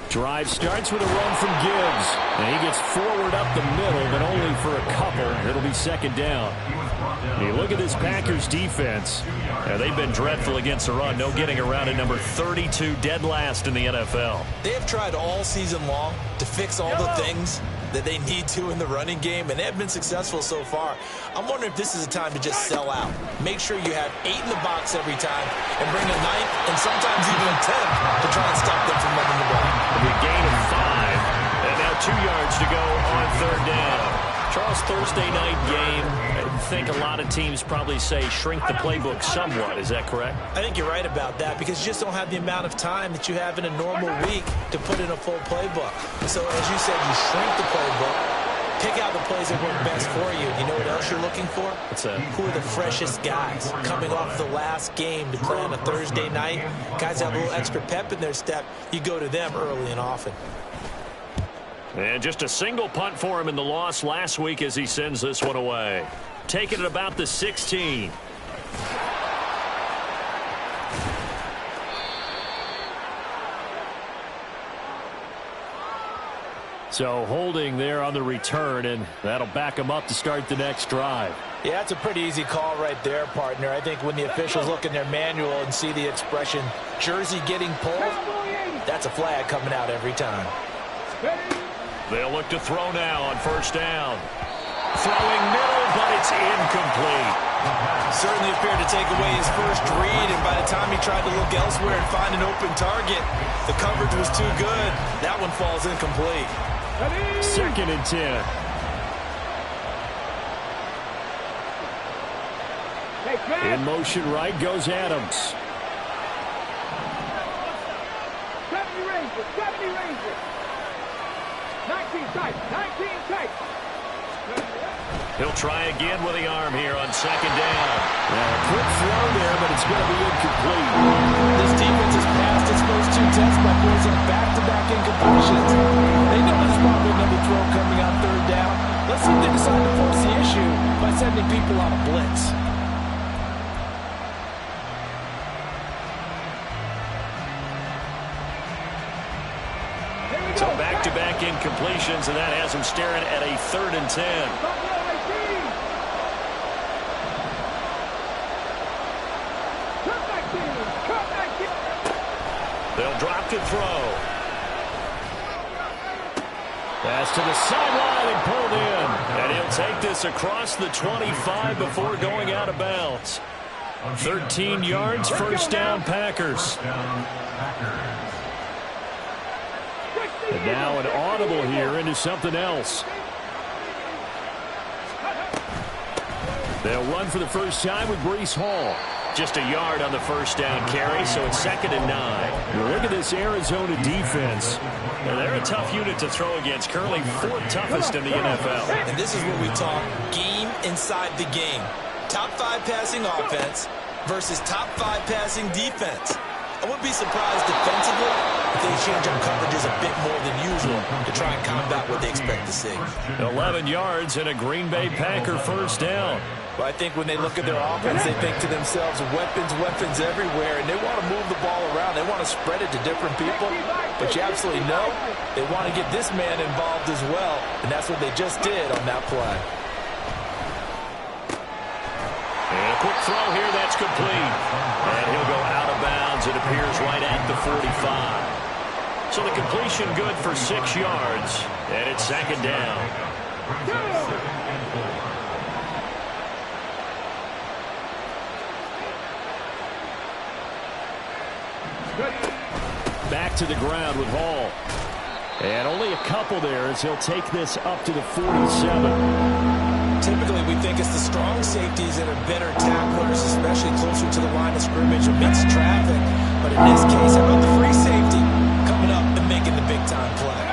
Drive starts with a run from Gibbs. And he gets forward up the middle, but only for a couple. It'll be second down. You look at this Packers defense. They've been dreadful against the run. No getting around at number 32, dead last in the NFL. They have tried all season long to fix all the things that they need to in the running game, and they have been successful so far. I'm wondering if this is a time to just sell out. Make sure you have 8 in the box every time and bring a 9th and sometimes even a 10th to try and stop them from running the ball. It'll be a gain of 5, and now 2 yards to go on third down. Charles, Thursday night game, I think a lot of teams probably say shrink the playbook somewhat. Is that correct? I think you're right about that because you just don't have the amount of time that you have in a normal week to put in a full playbook. So as you said, you shrink the playbook, pick out the plays that work best for you. You know what else you're looking for? What's that? Who are the freshest guys coming off the last game to play on a Thursday night? Guys have a little extra pep in their step. You go to them early and often. And just a single punt for him in the loss last week as he sends this one away. Taking it about the 16. So holding there on the return, and that'll back him up to start the next drive. Yeah, that's a pretty easy call right there, partner. I think when the officials look in their manual and see the expression, jersey getting pulled, that's a flag coming out every time. They'll look to throw now on first down. Throwing middle, but it's incomplete. Certainly appeared to take away his first read, and by the time he tried to look elsewhere and find an open target, the coverage was too good. That one falls incomplete. Second and 10. In motion right goes Adams. 70 Rangers, 70 Rangers. 19 tight, 19 tight. He'll try again with the arm here on second down. A quick throw there, but it's going to be incomplete. This defense has passed its first 2 tests by forcing back-to-back incompletions. They know there's probably another throw coming on third down. Let's see if they decide to force the issue by sending people on a blitz. So back-to-back incompletions, and that has him staring at a 3rd and 10. They'll drop to throw. Pass to the sideline and pulled in. And he'll take this across the 25 before going out of bounds. 13 yards, first down, Packers. And now an audible here into something else. They'll run for the first time with Breece Hall. Just a yard on the first down carry, so it's 2nd and 9. Look at this Arizona defense. They're a tough unit to throw against, currently 4th toughest in the NFL. And this is where we talk game inside the game. Top 5 passing offense versus top 5 passing defense. I wouldn't be surprised defensively if they change up coverages a bit more than usual to try and combat what they expect to see. 11 yards and a Green Bay Packer first down. Well, I think when they look at their offense, they think to themselves, weapons, weapons everywhere, and they want to move the ball around. They want to spread it to different people, but you absolutely know they want to get this man involved as well, and that's what they just did on that play. And a quick throw here, that's complete. And he'll go out of bounds. It appears right at the 45. So the completion good for 6 yards, and it's 2nd down. Back to the ground with Hall. And only a couple there as he'll take this up to the 47. Typically, we think it's the strong safeties that are better tacklers, especially closer to the line of scrimmage amidst traffic. But in this case, how about the free safety coming up and making the big-time play?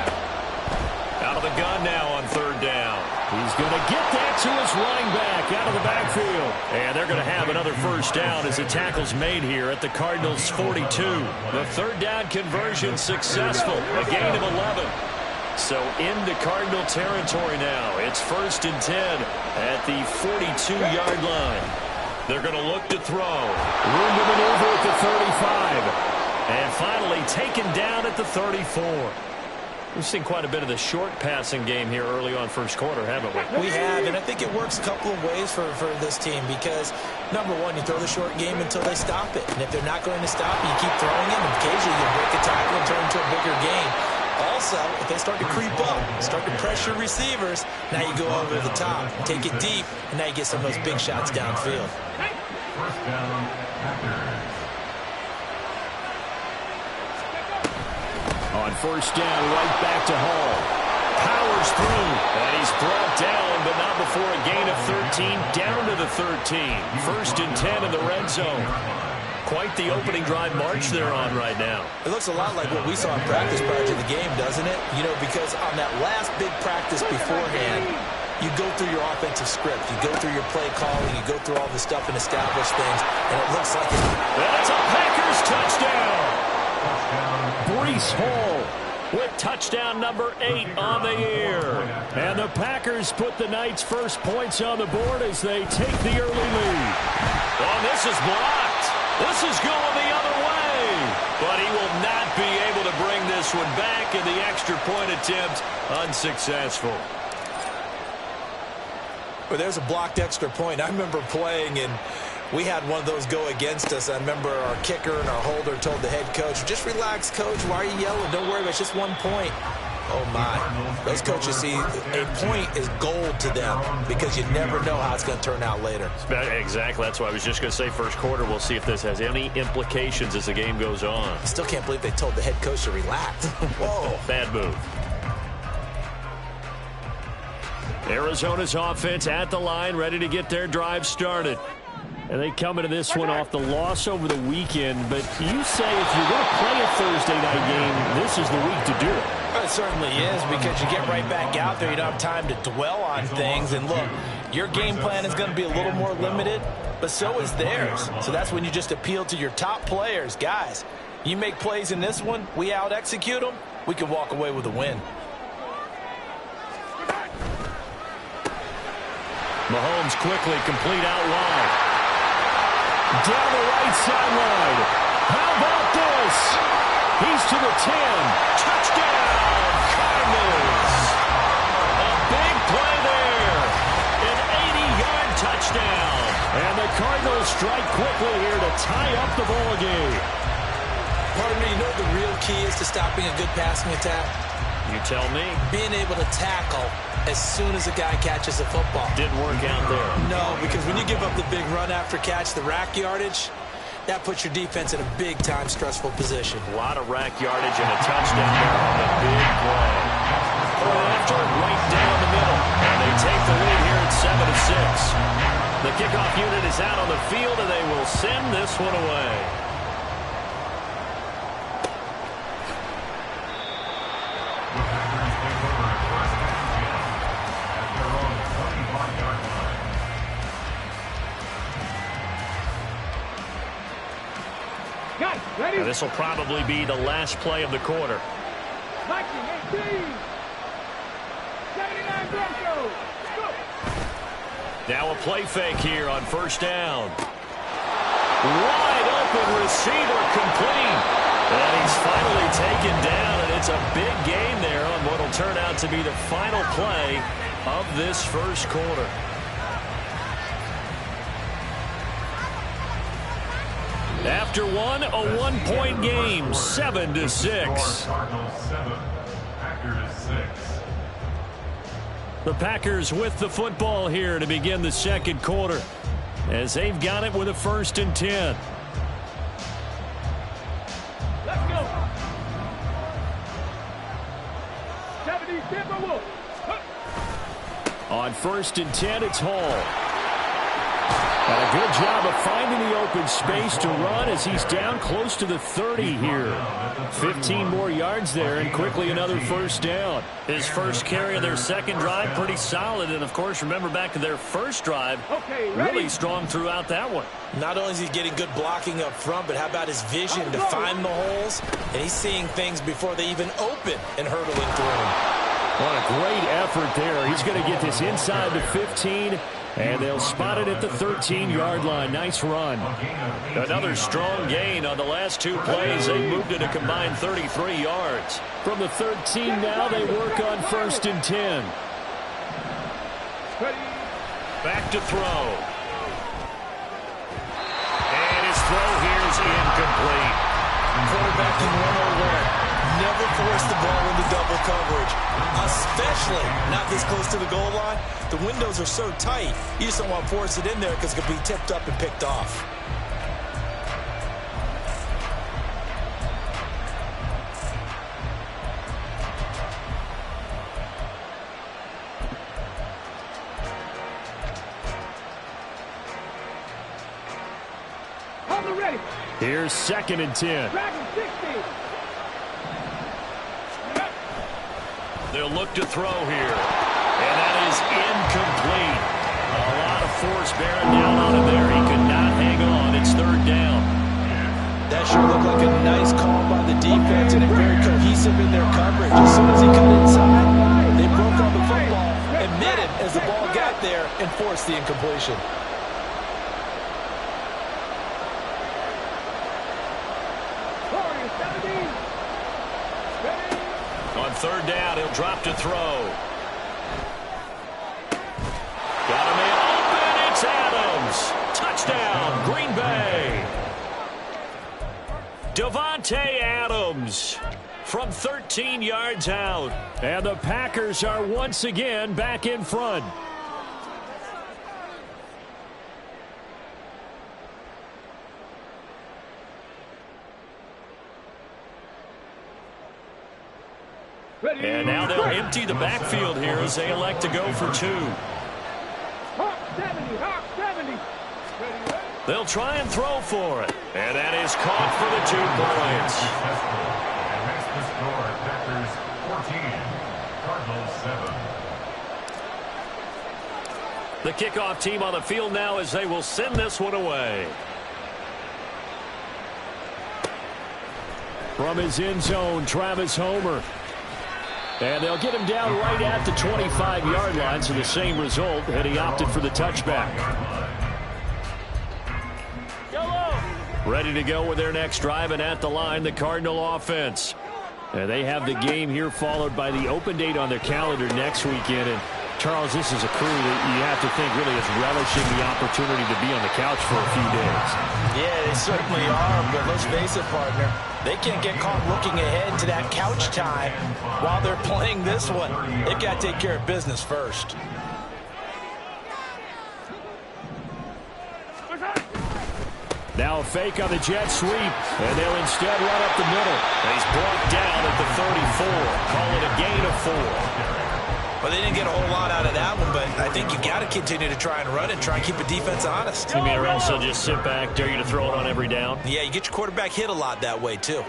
Out of the gun now on third down. He's going to get that to his running back out of the backfield. And they're going to have another first down as the tackle's made here at the Cardinals' 42. The third down conversion successful, a gain of 11. So into Cardinal territory now. It's 1st and 10 at the 42-yard line. They're going to look to throw. Room to maneuver at the 35. And finally taken down at the 34. We've seen quite a bit of the short passing game here early on first quarter, haven't we? We have, and I think it works a couple of ways for this team because, number one, you throw the short game until they stop it. And if they're not going to stop it, you keep throwing it, and occasionally you break a tackle and turn into a bigger game. Also, if they start to creep up, start to pressure receivers, now you go over the top, take it deep, and now you get some of those big shots downfield. First down, Packers. On first down, right back to Hall. Powers through, and he's brought down, but not before a gain of 13, down to the 13. First and 10 in the red zone. Quite the opening drive march they're on right now. It looks a lot like what we saw in practice prior to the game, doesn't it? You know, because on that last big practice beforehand, you go through your offensive script. You go through your play calling. You go through all the stuff and establish things, and it looks like That's a Packers touchdown. Breece Hall with touchdown number 8 on the year. And the Packers put the Knights' first points on the board as they take the early lead. Oh, this is blocked. This is going the other way. But he will not be able to bring this one back, and the extra point attempt unsuccessful. Well, there's a blocked extra point. I remember playing, and we had one of those go against us. I remember our kicker and our holder told the head coach, just relax, coach. Why are you yelling? Don't worry about it. It's just 1 point. Oh, my. Those coaches see a point is gold to them because you never know how it's going to turn out later. Exactly. That's why I was just going to say first quarter. We'll see if this has any implications as the game goes on. I still can't believe they told the head coach to relax. Whoa. Bad move. Arizona's offense at the line, ready to get their drive started. And they come into this one off the loss over the weekend. But you say if you're going to play a Thursday night game, this is the week to do it. Well, it certainly is because you get right back out there. You don't have time to dwell on things. And look, your game plan is going to be a little more limited, but so is theirs. So that's when you just appeal to your top players. Guys, you make plays in this one, we out-execute them, we can walk away with a win. Mahomes quickly complete out wide. Down the right sideline. How about this? He's to the 10. Touchdown, Cardinals. A big play there. An 80-yard touchdown. And the Cardinals strike quickly here to tie up the ball game. Pardon me, you know what the real key is to stopping a good passing attack? You tell me. Being able to tackle as soon as a guy catches a football. Didn't work out there. No, because when you give up the big run after catch, the rack yardage, that puts your defense in a big-time stressful position. A lot of rack yardage and a touchdown there on the big play. After right down the middle. And they take the lead here at 7-6. The kickoff unit is out on the field, and they will send this one away. This will probably be the last play of the quarter. 19, 18, 79 Broncos. Go. Now a play fake here on first down. Wide open receiver complete. And he's finally taken down, and it's a big gain there on what will turn out to be the final play of this first quarter. After one, a one-point game, 7-6. Cardinals 7, Packers 6. The Packers with the football here to begin the second quarter as they've got it with a 1st and 10. Let's go. 70 Timberwolves. On 1st and 10, it's Hall. And a good job of finding the open space to run as he's down close to the 30 here. 15 more yards there and quickly another first down. His first carry of their second drive, pretty solid. And, of course, remember back to their first drive, really strong throughout that one. Not only is he getting good blocking up front, but how about his vision to find the holes? And he's seeing things before they even open and hurdling through them. What a great effort there. He's going to get this inside the 15 And they'll spot it at the 13-yard line. Nice run. Another strong gain on the last two plays. They moved it a combined 33 yards. From the 13 now, they work on 1st and 10. Back to throw. And his throw here is incomplete. Quarterback in 101. Never force the ball into double coverage, especially not this close to the goal line. The windows are so tight, you just don't want to force it in there because it could be tipped up and picked off. Ready. Here's 2nd and 10. Dragon 60. They'll look to throw here. And that is incomplete. A lot of force bearing down on him there. He could not hang on. It's 3rd down. That sure looked like a nice call by the defense, and they're very cohesive in their coverage. As soon as he cut inside, they broke on the football and met him as the ball got there and forced the incompletion. On 3rd down, he'll drop to throw. Got a man open. It's Adams. Touchdown, Green Bay. Davante Adams from 13 yards out. And the Packers are once again back in front. And now they'll empty the backfield here as they elect to go for 2. Hawk 70, Hawk 70. They'll try and throw for it. And that is caught for the 2 points. And that's the score. Packers 14, Cardinals 7. The kickoff team on the field now as they will send this one away. From his end zone, Travis Homer. And they'll get him down right at the 25-yard line, so the same result, and he opted for the touchback. Ready to go with their next drive, and at the line, the Cardinal offense. And they have the game here followed by the open date on their calendar next weekend. And Charles, this is a crew that you have to think really is relishing the opportunity to be on the couch for a few days. Yeah, they certainly are, but let's face it, partner. They can't get caught looking ahead to that couch time while they're playing this one. They've got to take care of business first. Now a fake on the jet sweep, and they'll instead run up the middle. And he's brought down at the 34. Call it a gain of 4. Well, they didn't get a whole lot out of that one, but I think you got to continue to try and run and try and keep the defense honest. You mean or else they'll just sit back, dare you to throw it on every down? Yeah, you get your quarterback hit a lot that way, too.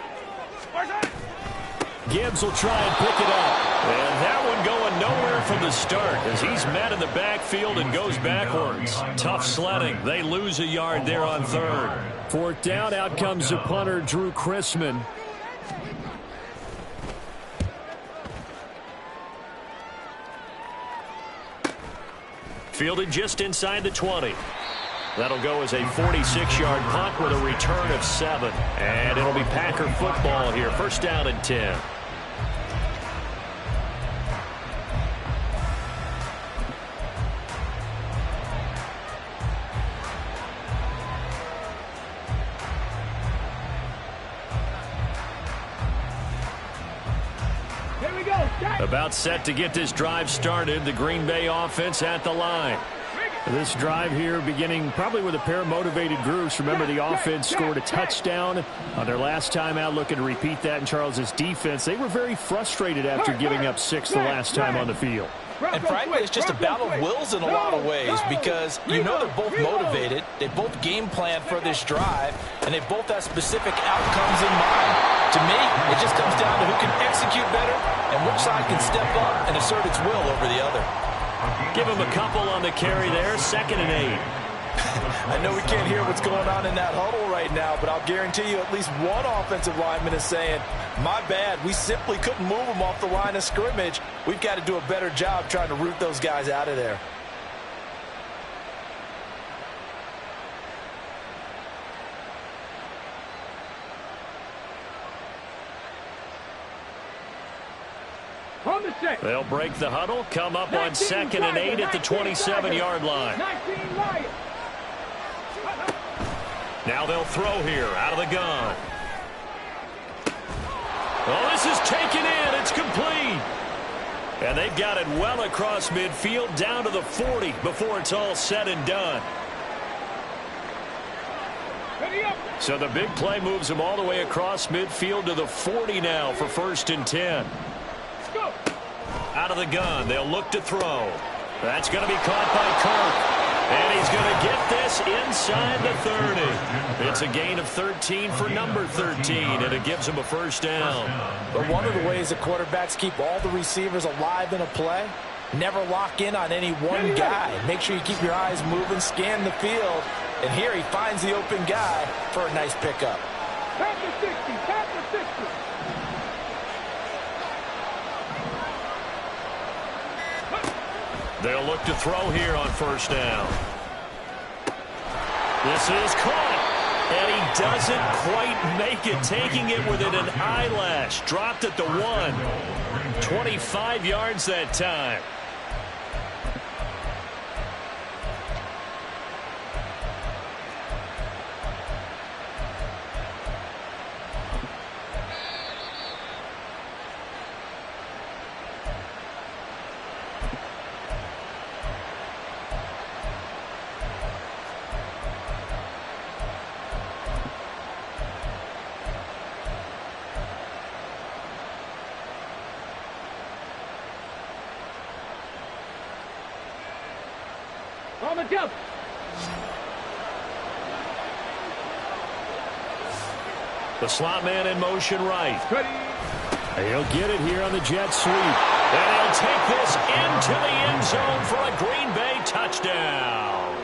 Gibbs will try and pick it up. And that one going nowhere from the start as he's met in the backfield and goes backwards. Tough sledding. They lose a yard there on 3rd. 4th down, out comes the punter, Drew Chrisman. Fielded just inside the 20. That'll go as a 46-yard punt with a return of 7. And it'll be Packer football here. 1st down and 10. Here we go. About set to get this drive started. The Green Bay offense at the line. This drive here beginning probably with a pair of motivated groups. Remember, the offense scored a touchdown on their last time out, looking to repeat that in Charles's defense. They were very frustrated after giving up 6 the last time on the field. And frankly, it's just a battle of wills in a lot of ways because you know they're both motivated. They both game plan for this drive, and they both have specific outcomes in mind. To me, it just comes down to who can execute better and which side can step up and assert its will over the other. Give him a couple on the carry there. 2nd and 8. I know we can't hear what's going on in that huddle right now, but I'll guarantee you at least one offensive lineman is saying, my bad, we simply couldn't move them off the line of scrimmage. We've got to do a better job trying to root those guys out of there. On the set. They'll break the huddle, come up on 2nd and 8 at the 27-yard line. 19 Lions. Now they'll throw here out of the gun. Oh, this is taken in. It's complete. And they've got it well across midfield down to the 40 before it's all said and done. So the big play moves them all the way across midfield to the 40 now for 1st and 10. Out of the gun, they'll look to throw. That's going to be caught by Kirk. And he's going to get this inside the 30. It's a gain of 13 for number 13, and it gives him a 1st down. But one of the ways that quarterbacks keep all the receivers alive in a play, never lock in on any one guy. Make sure you keep your eyes moving, scan the field, and here he finds the open guy for a nice pickup. Tap the 60, tap the 60. They'll look to throw here on 1st down. This is caught. And he doesn't quite make it, taking it within an eyelash. Dropped at the 1. 25 yards that time. On the jump. The slot man in motion right. Ready. He'll get it here on the jet sweep. And he'll take this into the end zone for a Green Bay touchdown.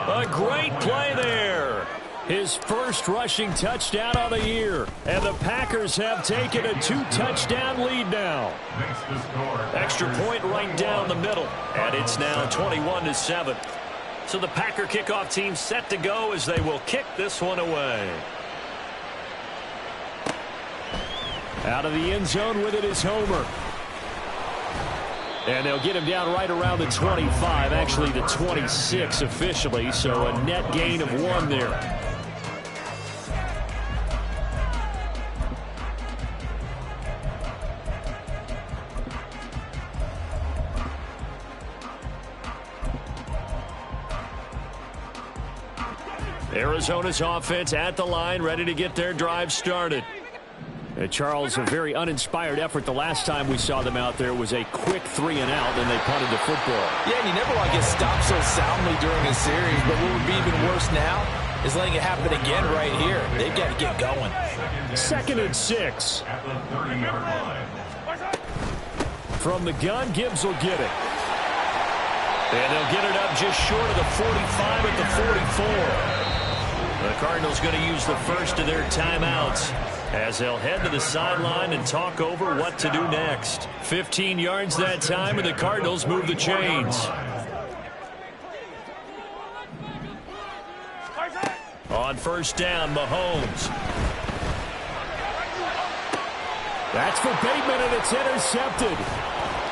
A great play there. His 1st rushing touchdown of the year. And the Packers have taken a 2-touchdown lead now. Extra point right down the middle. And it's now 21-7. So the Packer kickoff team set to go as they will kick this one away. Out of the end zone with it is Homer. And they'll get him down right around the 25, actually the 26 officially, so a net gain of 1 there. Arizona's offense at the line, ready to get their drive started. Charles, a very uninspired effort. The last time we saw them out there was a quick 3-and-out, and they punted the football. Yeah, and you never want to get stopped so soundly during a series, but what would be even worse now is letting it happen again right here. They've got to get going. 2nd and 6. At the 30-yard line. From the gun, Gibbs will get it. And they'll get it up just short of the 45 at the 44. The Cardinals going to use the 1st of their timeouts as they'll head to the sideline and talk over what to do next. 15 yards that time, and the Cardinals move the chains. On 1st down, Mahomes. That's for Bateman, and it's intercepted.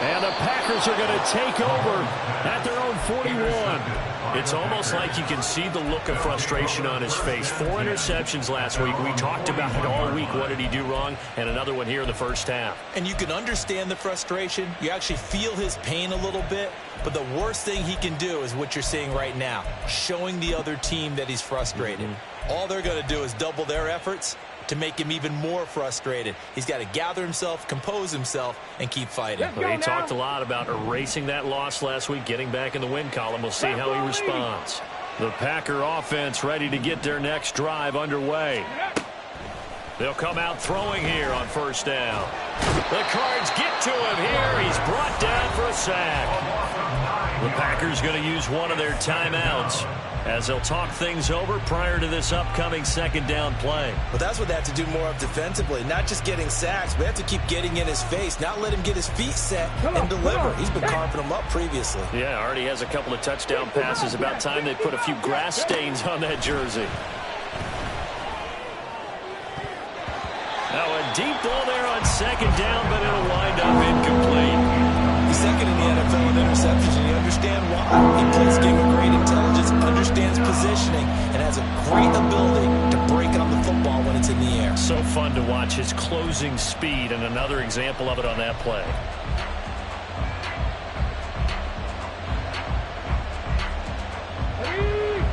And the Packers are going to take over at their own 41. It's almost like you can see the look of frustration on his face. 4 interceptions last week. We talked about it all week. What did he do wrong? And another one here in the 1st half. And you can understand the frustration. You actually feel his pain a little bit. But the worst thing he can do is what you're seeing right now, showing the other team that he's frustrated. All they're going to do is double their efforts to make him even more frustrated. He's got to gather himself, compose himself, and keep fighting. Well, he talked a lot about erasing that loss last week, getting back in the win column. We'll see how he responds. The Packer offense ready to get their next drive underway. They'll come out throwing here on 1st down. The Cards get to him here. He's brought down for a sack. The Packers going to use one of their timeouts as they'll talk things over prior to this upcoming 2nd down play. But that's what they have to do more of defensively, not just getting sacks. We have to keep getting in his face, not let him get his feet set and deliver. He's been carving them up previously. Yeah, already has a couple of touchdown passes. About time they put a few grass stains on that jersey. Now a deep ball there on second down, but it'll wind up incomplete. He's second in the NFL in interceptions, and you understand why. He plays a game of great intelligence, understands positioning, and has a great ability to break on the football when it's in the air. So fun to watch his closing speed, and another example of it on that play.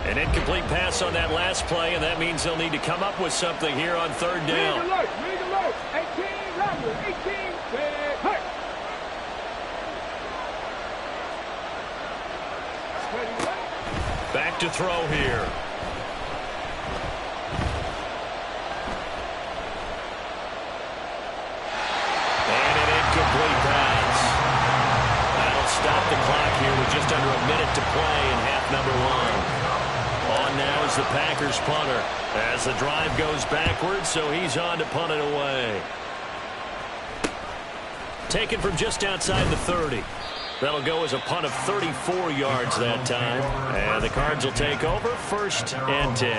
An incomplete pass on that last play, and that means they'll need to come up with something here on third down. Read alert. 18, Ramblers. 18, hurt. Back to throw here. And an incomplete pass. That'll stop the clock here with just under a minute to play in half number one. On now is the Packers punter as the drive goes backwards, so he's on to punt it away. Taken from just outside the 30. That'll go as a punt of 34 yards that time. And the Cards will take over, 1st and 10.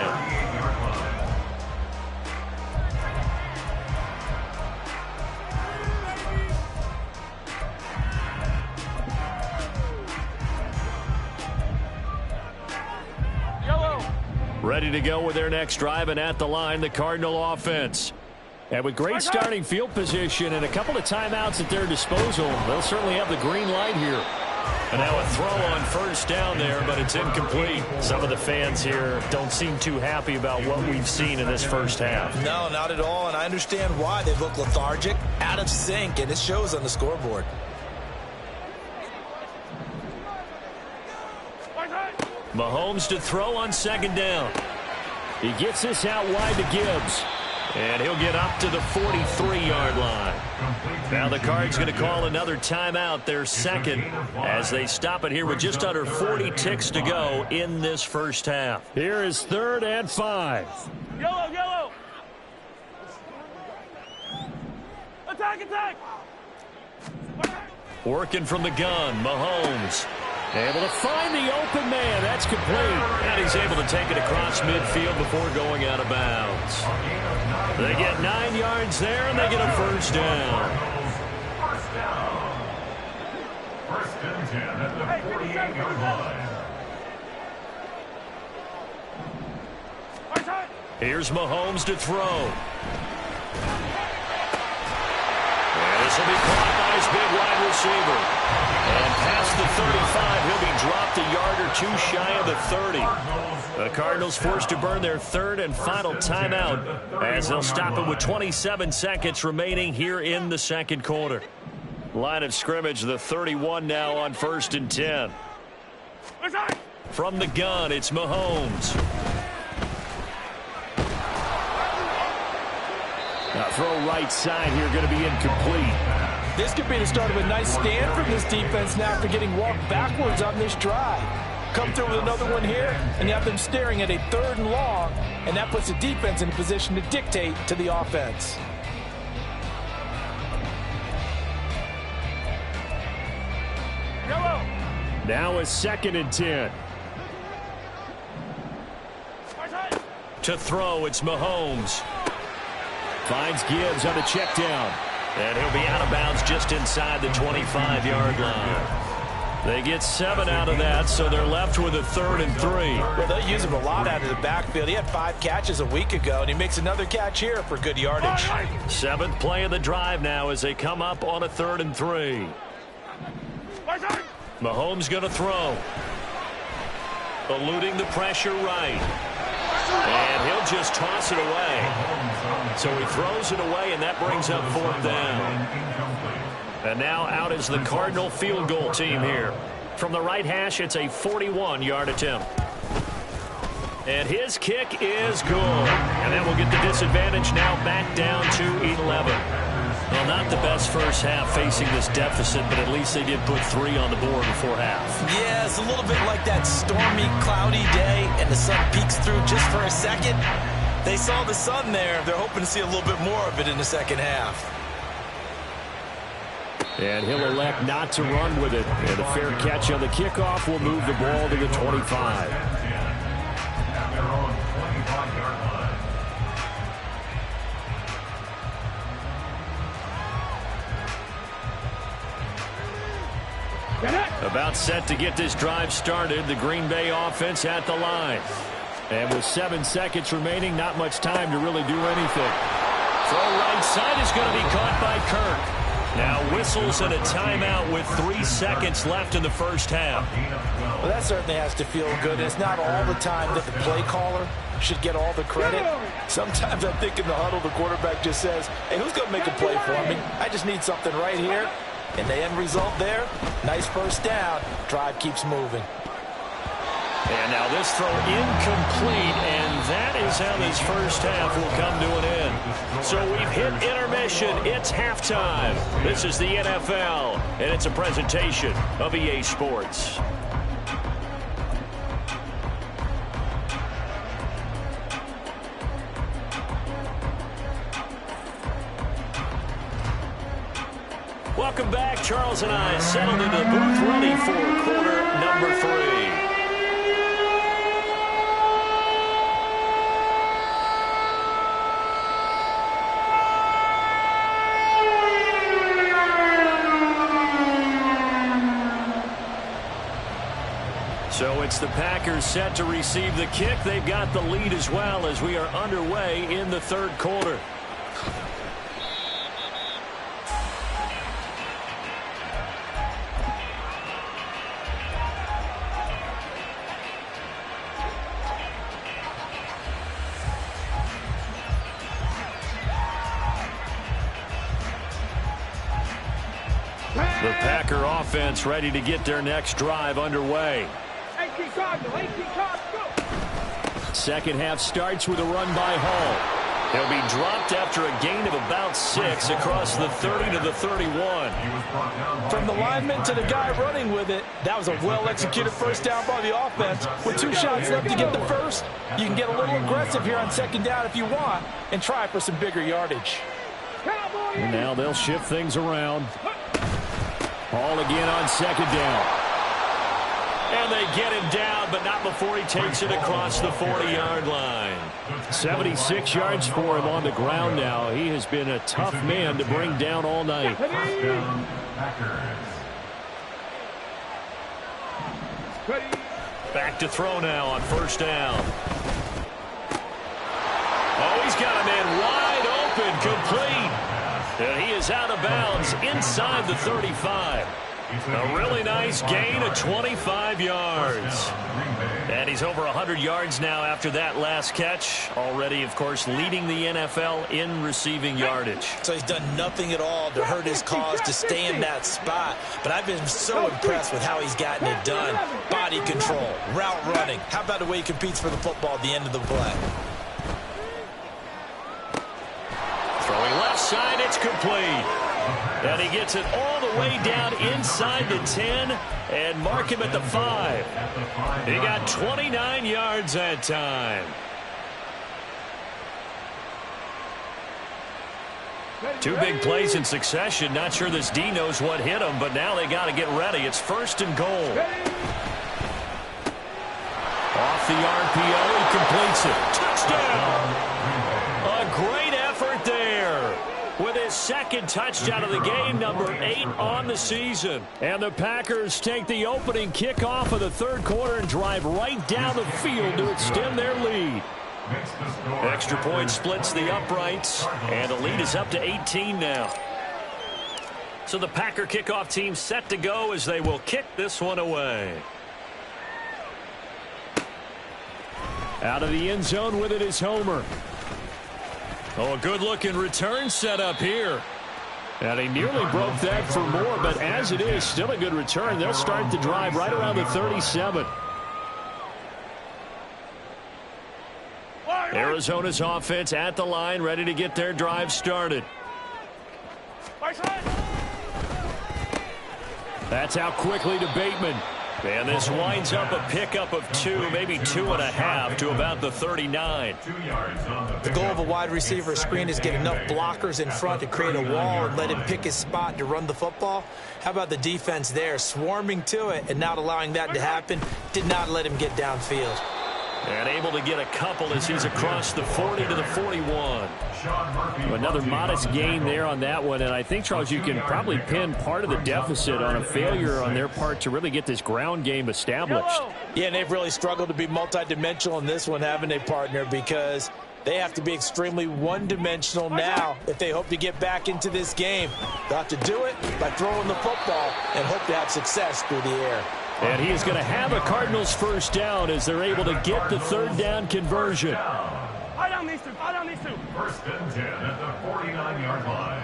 Ready to go with their next drive, and at the line, the Cardinal offense. And with great starting field position and a couple of timeouts at their disposal, they'll certainly have the green light here. And now a throw on 1st down there, but it's incomplete. Some of the fans here don't seem too happy about what we've seen in this first half. No, not at all, and I understand why. They look lethargic, out of sync, and it shows on the scoreboard. Mahomes to throw on 2nd down. He gets this out wide to Gibbs. And he'll get up to the 43-yard line. Now the Cards going to call another timeout, their second, as they stop it here with just under 40 ticks to go in this first half. Here is 3rd and 5. Yellow. Attack. Working from the gun, Mahomes. Able to find the open man. That's complete. And he's able to take it across midfield before going out of bounds. They get 9 yards there, and they get a 1st down. 1st and 10 at the 48-yard line. Here's Mahomes to throw. And this will be caught by his big wide receiver. And past the 35, he'll be dropped a yard or two shy of the 30. The Cardinals forced to burn their 3rd and final timeout as they'll stop it with 27 seconds remaining here in the 2nd quarter. Line of scrimmage, the 31 now on 1st and 10. From the gun, it's Mahomes. Now throw right side here, going to be incomplete. This could be the start of a nice stand from this defense now after getting walked backwards on this drive. Come through with another one here, and you have them staring at a 3rd and long, and that puts the defense in a position to dictate to the offense. Now a 2nd and 10. To throw, it's Mahomes. Finds Gibbs on a check down. And he'll be out of bounds just inside the 25-yard line. They get 7 out of that, so they're left with a 3rd and 3. Well, they'll use him a lot out of the backfield. He had 5 catches a week ago, and he makes another catch here for good yardage. 7th play of the drive now as they come up on a 3rd and 3. Mahomes going to throw. Eluding the pressure right. And he'll just toss it away. So he throws it away, and that brings up 4th down. And now out is the Cardinal field goal team here. From the right hash, it's a 41-yard attempt. And his kick is good. And that will get the disadvantage now back down to 11. Well, not the best first half facing this deficit, but at least they did put 3 on the board before half. Yeah, it's a little bit like that stormy, cloudy day, and the sun peeks through just for a second. They saw the sun there. They're hoping to see a little bit more of it in the second half. And he'll elect not to run with it. And a fair catch on the kickoff will move the ball to the 25. About set to get this drive started. The Green Bay offense at the line. And with 7 seconds remaining, not much time to really do anything. Throw right side is going to be caught by Kirk. Now whistles and a timeout with 3 seconds left in the first half. Well, that certainly has to feel good. It's not all the time that the play caller should get all the credit. Sometimes I think in the huddle, the quarterback just says, hey, who's going to make a play for me? I just need something right here. And the end result there, nice first down. Drive keeps moving. And now this throw incomplete, and that is how this first half will come to an end. So we've hit intermission. It's halftime. This is the NFL, and it's a presentation of EA Sports. Welcome back. Charles and I settled into the booth ready for quarter number 3. So it's the Packers set to receive the kick. They've got the lead as well as we are underway in the third quarter. The Packer offense ready to get their next drive underway. Second half starts with a run by Hall. He'll be dropped after a gain of about 6 across the 30 to the 31. From the lineman to the guy running with it, that was a well-executed first down by the offense. With 2 shots left to get the first, you can get a little aggressive here on second down if you want and try for some bigger yardage. And now they'll shift things around. Hall again on second down. And they get him down, but not before he takes it across the 40-yard line. 76 yards for him on the ground now. He has been a tough man to bring down all night. Back to throw now on first down. Oh, he's got a man wide open, complete. And he is out of bounds inside the 35. A really nice gain of 25 yards. And he's over 100 yards now after that last catch. Already, of course, leading the NFL in receiving yardage. So he's done nothing at all to hurt his cause to stay in that spot. But I've been so impressed with how he's gotten it done. Body control, route running. How about the way he competes for the football at the end of the play? Throwing left side, it's complete. And he gets it all the way down inside the 10 and mark him at the 5. He got 29 yards that time. 2 big plays in succession. Not sure this D knows what hit him, but now they got to get ready. It's first and goal. Off the RPO, he completes it. Touchdown! A great effort there. With his second touchdown of the game, number 8 on the season. And the Packers take the opening kickoff of the third quarter and drive right down the field to extend their lead. Extra point splits the uprights, and the lead is up to 18 now. So the Packer kickoff team set to go as they will kick this one away. Out of the end zone with it is Homer. Oh, a good-looking return set up here. And he nearly broke that for more, but as it is, still a good return. They'll start the drive right around the 37. Arizona's offense at the line, ready to get their drive started. That's out quickly to Bateman. And this winds up a pickup of 2, maybe 2.5 to about the 39. The goal of a wide receiver screen is get enough blockers in front to create a wall and let him pick his spot to run the football. How about the defense there, swarming to it and not allowing that to happen? Did not let him get downfield. And able to get a couple as he's across the 40 to the 41. Another modest gain there on that one. And I think, Charles, you can probably pin part of the deficit on a failure on their part to really get this ground game established. Yeah, and they've really struggled to be multidimensional in this one, haven't they, partner? Because they have to be extremely one-dimensional now if they hope to get back into this game. They'll have to do it by throwing the football and hope to have success through the air. And he's going to have a Cardinals first down as they're able to get the third down conversion. First and 10 at the 49-yard line.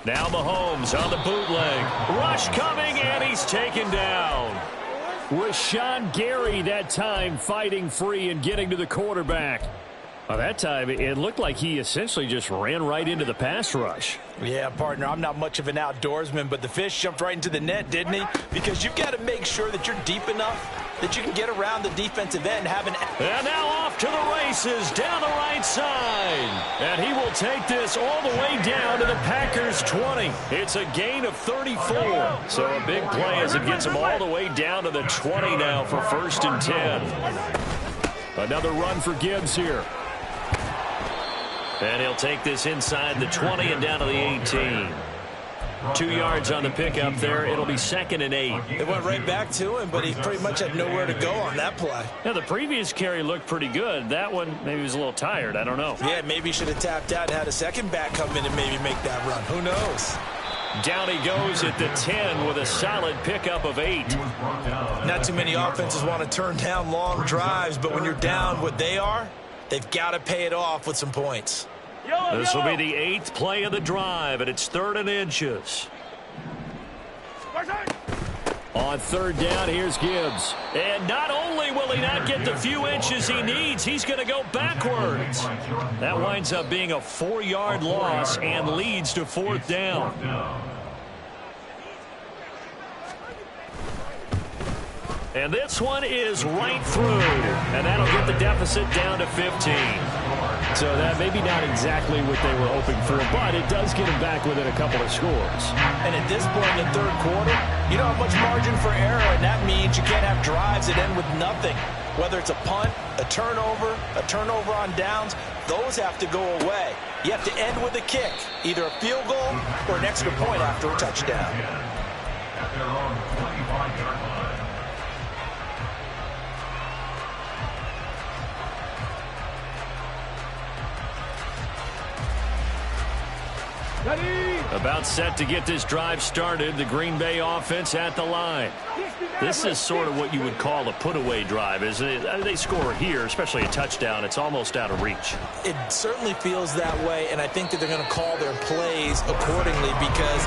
Now Mahomes on the bootleg. Rush coming, and he's taken down. Rashawn Gary that time fighting free and getting to the quarterback. Well, that time, it looked like he essentially just ran right into the pass rush. Yeah, partner, I'm not much of an outdoorsman, but the fish jumped right into the net, didn't he? Because you've got to make sure that you're deep enough that you can get around the defensive end and have an... And now off to the races down the right side. And he will take this all the way down to the Packers' 20. It's a gain of 34. So a big play as it gets him all the way down to the 20 now for first and 10. Another run for Gibbs here. And he'll take this inside the 20 and down to the 18. 2 yards on the pickup there. It'll be second and 8. It went right back to him, but he pretty much had nowhere to go on that play. Yeah, the previous carry looked pretty good. That one, maybe he was a little tired. I don't know. Yeah, maybe he should have tapped out and had a second back come in and maybe make that run. Who knows? Down he goes at the 10 with a solid pickup of 8. Not too many offenses want to turn down long drives, but when you're down what they are, they've got to pay it off with some points. This will be the 8th play of the drive, and it's 3rd and inches. On 3rd down, here's Gibbs. And not only will he not get the few inches he needs, he's going to go backwards. That winds up being a 4-yard loss and leads to 4th down. And this one is right through, and that'll get the deficit down to 15. So that maybe not exactly what they were hoping for, but it does get them back within a couple of scores. And at this point in the 3rd quarter, you don't have much margin for error, and that means you can't have drives that end with nothing. Whether it's a punt, a turnover on downs, those have to go away. You have to end with a kick, either a field goal or an extra point after a touchdown. At their own 25-yard line. About set to get this drive started. The Green Bay offense at the line. This is sort of what you would call a put-away drive, isn't it? They score here, especially a touchdown. It's almost out of reach. It certainly feels that way, and I think that they're going to call their plays accordingly because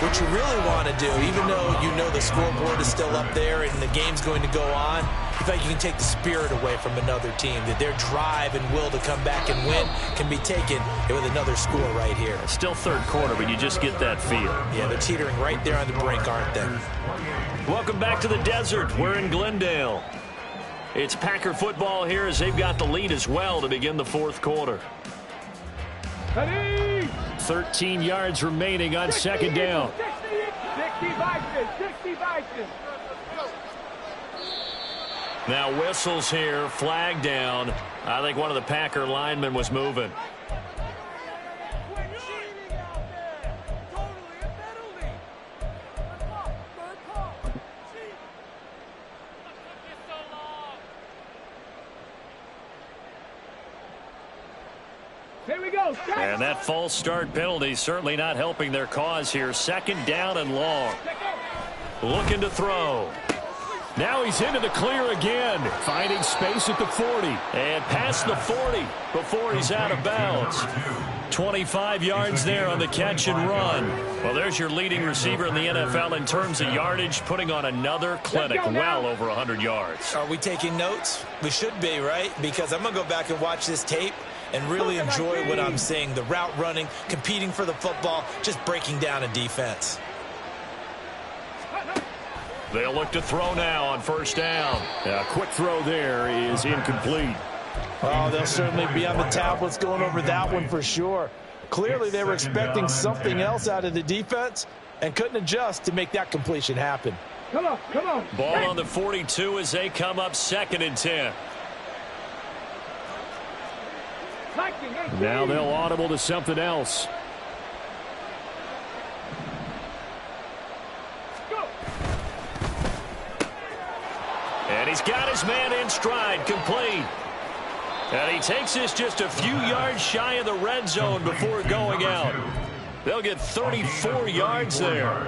what you really want to do, even though you know the scoreboard is still up there and the game's going to go on, you feel like you can take the spirit away from another team, that their drive and will to come back and win can be taken with another score right here. Still 3rd quarter, but you just get that feel. Yeah, they're teetering right there on the brink, aren't they? Welcome back to the desert. We're in Glendale. It's Packer football here as they've got the lead as well to begin the 4th quarter. 13 yards remaining on 2nd down. 60 Vikings. Now whistles here, flag down. I think one of the Packer linemen was moving. Here we go. And that false start penalty certainly not helping their cause here. 2nd down and long. Looking to throw. Now he's into the clear again, finding space at the 40. And past the 40 before he's out of bounds. 25 yards there on the catch and run. Well, there's your leading receiver in the NFL in terms of yardage, putting on another clinic, well over 100 yards. Are we taking notes? We should be, right? Because I'm going to go back and watch this tape and really enjoy what I'm seeing. The route running, competing for the football, just breaking down a defense. They'll look to throw now on 1st down. A quick throw there is incomplete. Oh, they'll certainly be on the tablets going over that one for sure. Clearly they were expecting something else out of the defense and couldn't adjust to make that completion happen. Come on, come on. Ball on the 42 as they come up 2nd and 10. Now they'll audible to something else. And he's got his man in stride, complete. And he takes this just a few yards shy of the red zone before going out. They'll get 34 yards there.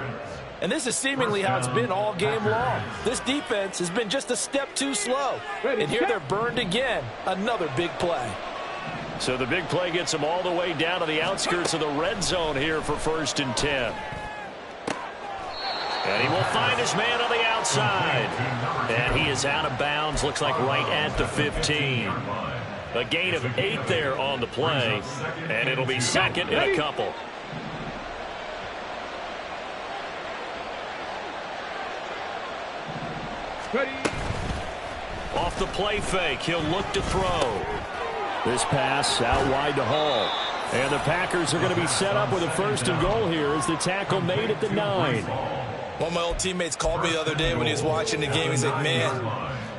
And this is seemingly how it's been all game long. This defense has been just a step too slow. And here they're burned again. Another big play. So the big play gets him all the way down to the outskirts of the red zone here for 1st and 10. And he will find his man on the outside. And he is out of bounds, looks like right at the 15. A gain of 8 there on the play. And it'll be 2nd and a couple. Off the play fake, he'll look to throw. This pass out wide to Hall. And the Packers are going to be set up with a 1st and goal here as the tackle made at the 9. One of my old teammates called me the other day when he was watching the game. He's like, man,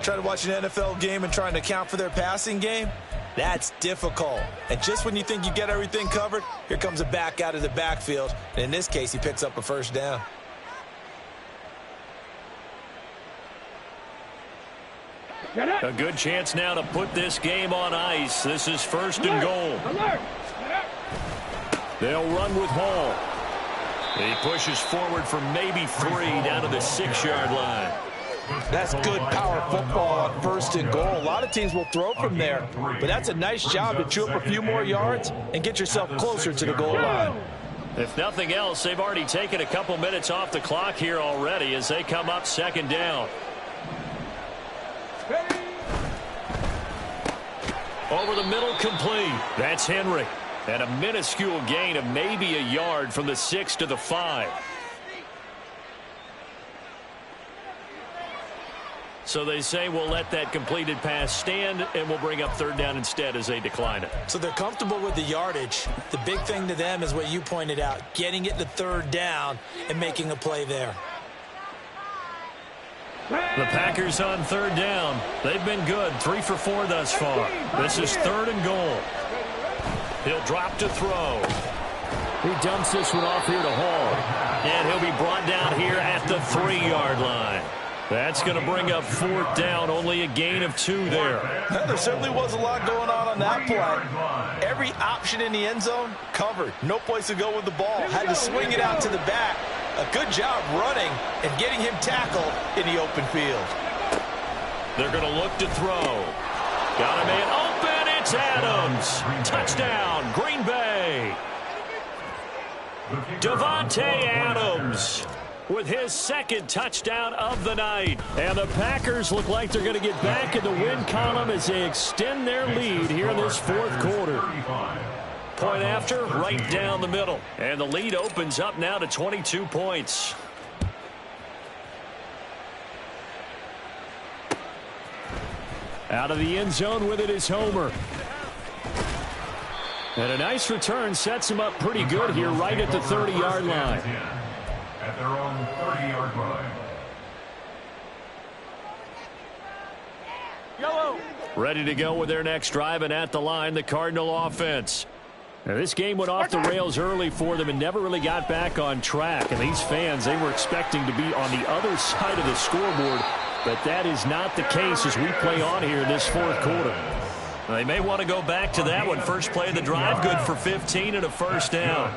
trying to watch an NFL game and trying to account for their passing game, that's difficult. And just when you think you get everything covered, here comes a back out of the backfield. And in this case, he picks up a 1st down. A good chance now to put this game on ice. This is 1st and goal. They'll run with Hall. He pushes forward for maybe 3 down to the 6-yard line. That's good power football on 1st and goal. A lot of teams will throw from there, but that's a nice job to chew up a few more yards and get yourself closer to the goal line. If nothing else, they've already taken a couple minutes off the clock here already as they come up 2nd down. Over the middle, complete. That's Henry. And a minuscule gain of maybe a yard from the 6 to the 5. So they say we'll let that completed pass stand, and we'll bring up 3rd down instead as they decline it. So they're comfortable with the yardage. The big thing to them is what you pointed out, getting it to 3rd down and making a play there. The Packers on 3rd down. They've been good, 3 for 4 thus far. This is 3rd and goal. He'll drop to throw. He dumps this one off here to Hall. And he'll be brought down here at the 3-yard line. That's going to bring up 4th down, only a gain of 2 there. There certainly was a lot going on that play. Every option in the end zone covered. No place to go with the ball. Had to swing it out to the back. A good job running and getting him tackled in the open field. They're going to look to throw. Got a man open. It's Adams. Touchdown, Green Bay. Devontae Adams with his 2nd touchdown of the night. And the Packers look like they're going to get back in the win column as they extend their lead here in this 4th quarter. Point after, right down the middle. And the lead opens up now to 22 points. Out of the end zone with it is Homer. And a nice return sets him up pretty good here right at the 30-yard line. At their own 30-yard line. Ready to go with their next drive, and at the line, the Cardinal offense. Now, this game went off the rails early for them and never really got back on track. And these fans, they were expecting to be on the other side of the scoreboard, but that is not the case as we play on here in this 4th quarter. They may want to go back to that one. First play of the drive, good for 15 and a 1st down.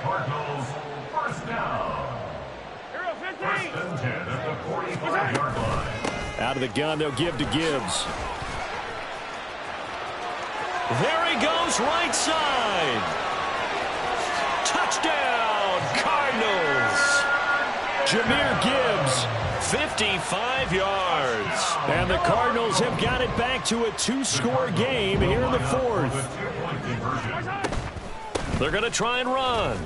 Cardinals, 1st down. 1st and 10 at the 45-yard line. Out of the gun, they'll give to Gibbs. There he goes, right side. Touchdown, Cardinals. Jahmyr Gibbs, 55 yards. And the Cardinals have got it back to a 2-score game here in the 4th. They're going to try and run.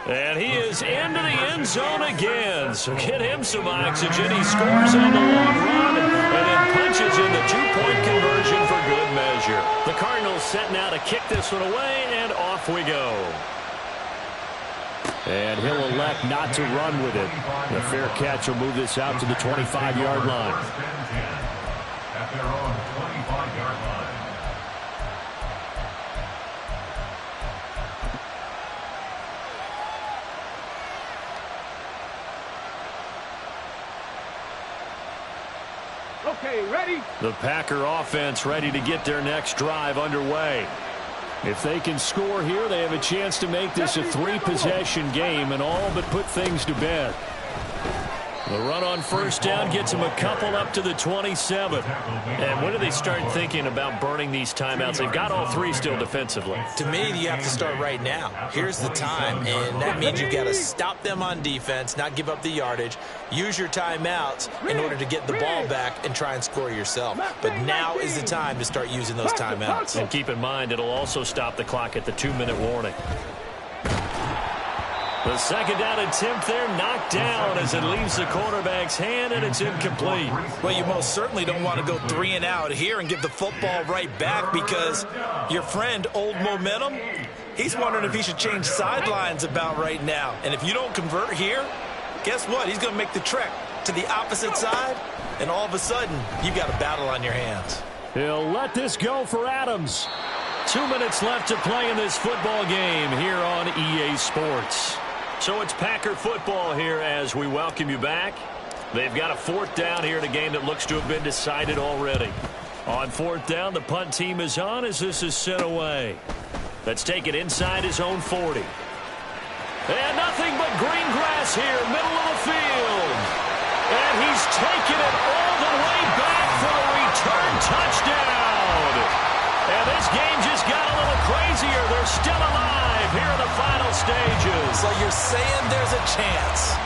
And he is into the end zone again. So get him some oxygen. He scores on the long run and then punches in the 2-point conversion for good measure. The Cardinals set now to kick this one away, and off we go. And he'll elect not to run with it. The fair catch will move this out to the 25-yard line. At their own 25-yard line. Okay, ready? The Packer offense ready to get their next drive underway. If they can score here, they have a chance to make this a 3-possession game and all but put things to bed. The run on first down gets them a couple up to the 27. And when do they start thinking about burning these timeouts? They've got all 3 still defensively. To me, you have to start right now. Here's the time, and that means you've got to stop them on defense, not give up the yardage, use your timeouts in order to get the ball back and try and score yourself. But now is the time to start using those timeouts. And keep in mind, it'll also stop the clock at the 2-minute warning. The second down attempt there knocked down as it leaves the quarterback's hand, and it's incomplete. Well, you most certainly don't want to go 3 and out here and give the football right back because your friend, Old Momentum, he's wondering if he should change sidelines about right now. And if you don't convert here, guess what? He's going to make the trek to the opposite side, and all of a sudden, you've got a battle on your hands. He'll let this go for Adams. 2 minutes left to play in this football game here on EA Sports. So it's Packer football here as we welcome you back. They've got a 4th down here in a game that looks to have been decided already. On 4th down, the punt team is on as this is sent away. Let's take it inside his own 40. And nothing but green grass here, middle of the field. And he's taken it all the way back for a return touchdown. And this game just got a little crazier. They're still alive here in the final stages. So you're saying there's a chance.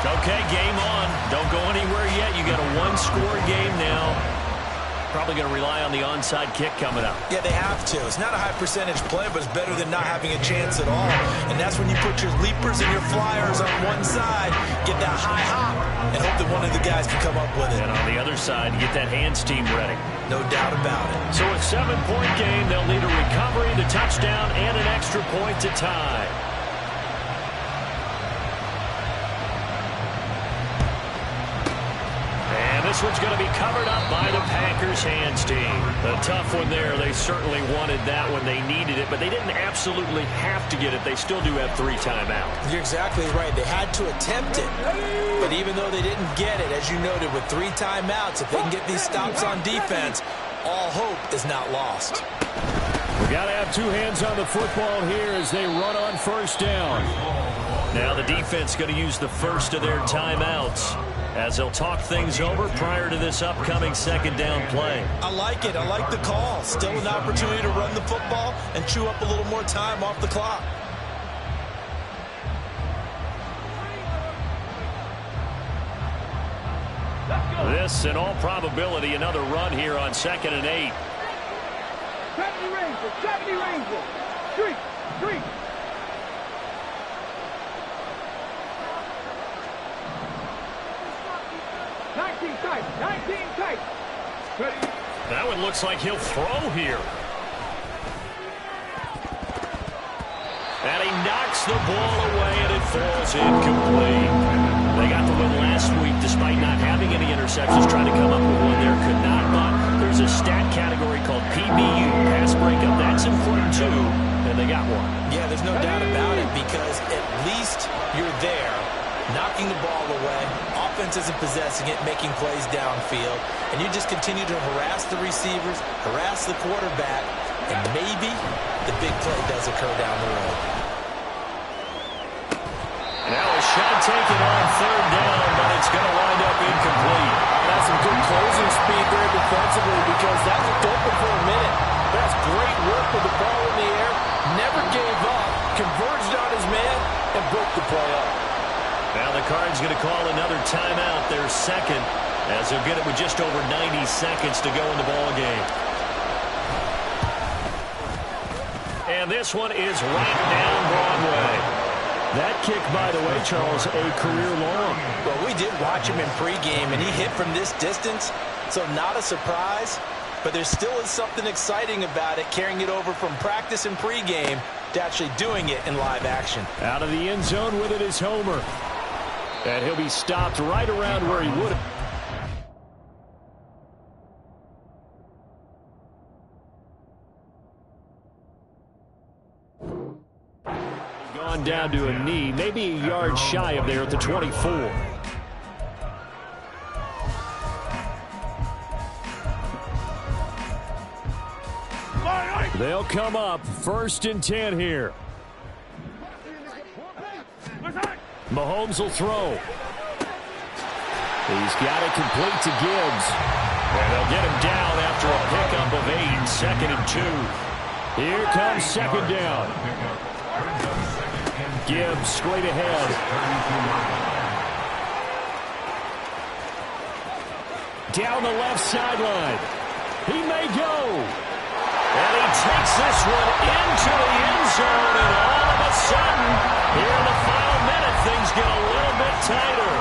Okay, game on. Don't go anywhere yet. You got a 1-score game now. Probably going to rely on the onside kick coming up. Yeah, they have to. It's not a high percentage play, but it's better than not having a chance at all. And that's when you put your leapers and your flyers on one side, get that high hop, and hope that one of the guys can come up with it. And on the other side, get that hands team ready. No doubt about it. So a 7-point game, they'll need a recovery, the touchdown, and an extra point to tie. This one's going to be covered up by the Packers hands team. A tough one there. They certainly wanted that when they needed it, but they didn't absolutely have to get it. They still do have 3 timeouts. You're exactly right. They had to attempt it, but even though they didn't get it, as you noted, with 3 timeouts, if they can get these stops on defense, all hope is not lost. We got to have 2 hands on the football here as they run on first down. Now the defense going to use the first of their timeouts as they'll talk things over prior to this upcoming 2nd down play. I like it. I like the call. Still an opportunity to run the football and chew up a little more time off the clock. This, in all probability, another run here on 2nd and 8. 70 Rangers, 70 Rangers. Street. 19 tight. Ready. That one looks like he'll throw here. And he knocks the ball away, and it falls incomplete. They got the win last week despite not having any interceptions. Trying to come up with one there, could not. But there's a stat category called PBU, pass breakup. That's important too, and they got one. Yeah, there's no doubt about it because at least you're there, knocking the ball away. Offense isn't possessing it, making plays downfield. And you just continue to harass the receivers, harass the quarterback, and maybe the big play does occur down the road. Now a shot taken on 3rd down, but it's going to wind up incomplete. That's some good closing speed there defensively because that looked open for a minute. That's great work with the ball in the air. Never gave up, converged on his man, and broke the play up. Now the Cards going to call another timeout, their 2nd, as they'll get it with just over 90 seconds to go in the ball game. And this one is right down Broadway. That kick, by the way, Charles, a career long. Well, we did watch him in pregame, and he hit from this distance, so not a surprise. But there still is something exciting about it, carrying it over from practice and pregame to actually doing it in live action. Out of the end zone with it is Homer. And he'll be stopped right around where he would have. Gone down to a knee, maybe a yard shy of there at the 24. They'll come up 1st and 10 here. Mahomes will throw. He's got it complete to Gibbs. And they'll get him down after a pickup of 8, 2nd and 2. Here comes 2nd down. Gibbs straight ahead. Down the left sideline. He may go. And he takes this one into the end zone, and all of a sudden, here in the final minute, things get a little bit tighter.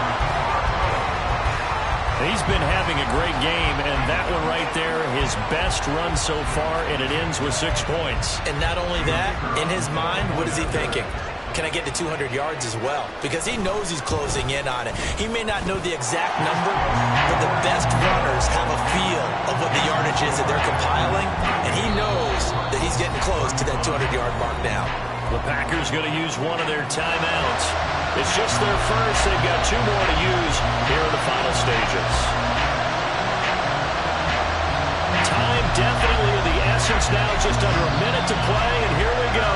He's been having a great game, and that one right there, his best run so far, and it ends with 6 points. And not only that, in his mind, what is he thinking? Can I get to 200 yards as well? Because he knows he's closing in on it. He may not know the exact number, but the best runners have a feel of what the yardage is that they're compiling, and he knows that he's getting close to that 200-yard mark now. The Packers going to use one of their timeouts. It's just their first. They've got 2 more to use here in the final stages. Time definitely of the essence now, just under a minute to play, and here we go.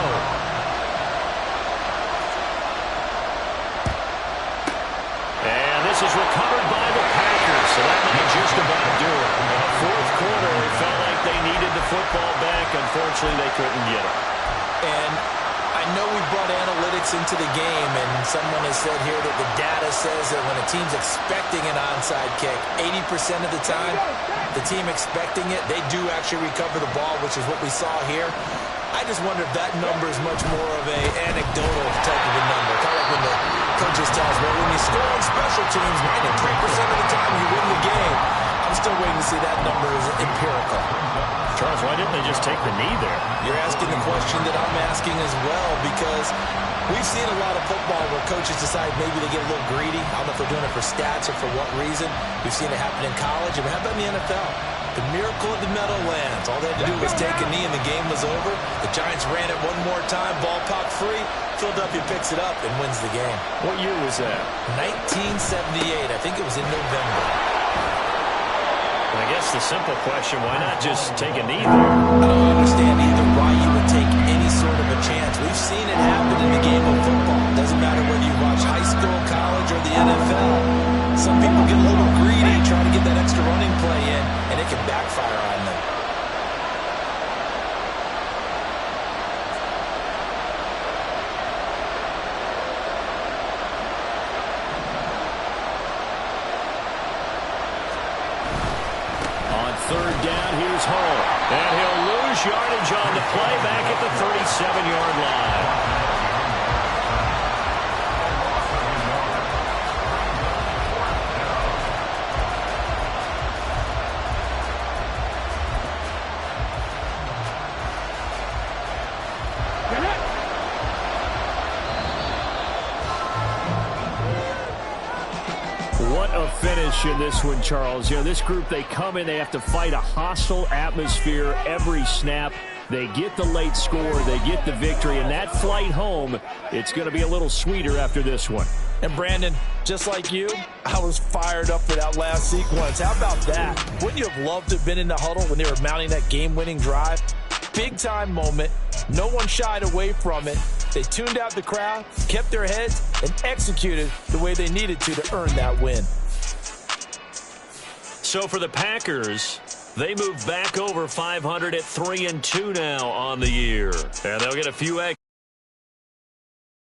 This is recovered by the Packers, so that might just about do it. Fourth quarter, it felt like they needed the football back. Unfortunately, they couldn't get it. And I know we brought analytics into the game, and someone has said here that the data says that when a team's expecting an onside kick, 80% of the time, the team expecting it, they do actually recover the ball, which is what we saw here. I just wonder if that number is much more of an anecdotal type of a number. Kind of like when the coaches tell us, well, when you score on special teams, 93% of the time you win the game. I'm still waiting to see that number is empirical. Charles, why didn't they just take the knee there? You're asking the question that I'm asking as well, because we've seen a lot of football where coaches decide maybe they get a little greedy. I don't know if they're doing it for stats or for what reason. We've seen it happen in college, and we have that in the NFL. The miracle of the Meadowlands. All they had to do was take a knee and the game was over. The Giants ran it one more time. Ball popped free. Philadelphia picks it up and wins the game. What year was that? 1978. I think it was in November. I guess the simple question, why not just take a knee there? I don't understand either why you would take any sort of a chance. We've seen it happen in the game of football. It doesn't matter whether you watch high school, college, or the NFL. Some people get a little greedy trying to get that extra running play in, and it can backfire on them. On 3rd down, here's Hull. And he'll lose yardage on the play back at the 37-yard line. What a finish in this one, Charles. You know, this group, they come in, they have to fight a hostile atmosphere every snap. They get the late score, they get the victory, and that flight home, it's going to be a little sweeter after this one. And Brandon, just like you, I was fired up for that last sequence. How about that? Wouldn't you have loved to have been in the huddle when they were mounting that game-winning drive? Big-time moment. No one shied away from it. They tuned out the crowd, kept their heads, and executed the way they needed to earn that win. So for the Packers, they move back over 500 at 3-2 now on the year. And they'll get a few extra.